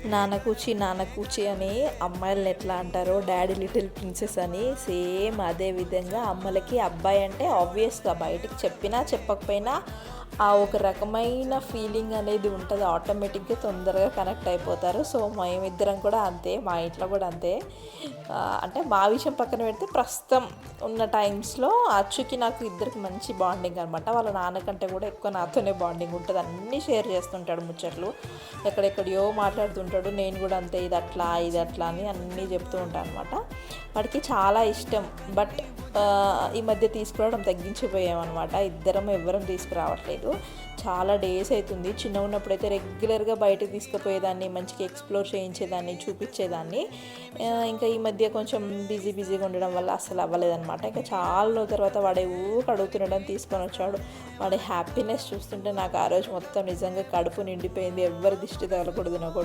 నాన్న కూచి అని అమ్మాయిలను ఎట్లా అంటారో డాడీ లిటిల్ ప్రిన్సెస్ అని సేమ్ అదే విధంగా అమ్మలకి అబ్బాయి అంటే ఆబ్వియస్గా బయటికి చెప్పినా చెప్పకపోయినా ఆ ఒక రకమైన ఫీలింగ్ అనేది ఉంటుంది. ఆటోమేటిక్గా తొందరగా కనెక్ట్ అయిపోతారు. సో మేమిద్దరం కూడా అంతే, మా ఇంట్లో కూడా అంతే. అంటే మా విషయం పక్కన పెడితే ప్రస్తుతం ఉన్న టైమ్స్లో అచ్చుకి నాకు ఇద్దరికి మంచి బాండింగ్ అనమాట. వాళ్ళ నాన్నకంటే కూడా ఎక్కువ నాతోనే బాండింగ్ ఉంటుంది. అన్నీ షేర్ చేస్తుంటాడు, ముచ్చట్లు ఎక్కడెక్కడియో మాట్లాడుతుంటాడు. నేను కూడా అంతే, ఇది అట్లా అని అన్నీ చెప్తూ ఉంటాను అనమాట. వాడికి చాలా ఇష్టం. బట్ ఈ మధ్య తీసుకురావడం తగ్గించిపోయామన్నమాట. ఇద్దరం ఎవ్వరం తీసుకురావట్లేదు. చాలా డేస్ అవుతుంది. చిన్నగా ఉన్నప్పుడైతే రెగ్యులర్గా బయటకు తీసుకుపోయేదాన్ని, మంచిగా ఎక్స్ప్లోర్ చేయించేదాన్ని, చూపించేదాన్ని. ఇంకా ఈ మధ్య కొంచెం బిజీగా ఉండడం వల్ల అసలు అవ్వలేదన్నమాట. ఇంకా చాలా రోజుల తర్వాత వాడే అడుగుతుండడం తీసుకొని వచ్చాడు. వాడి హ్యాపీనెస్ చూస్తుంటే నాకు ఆ రోజు మొత్తం నిజంగా కడుపు నిండిపోయింది. ఎవ్వరి దిష్టి తగలకూడదు నాకు.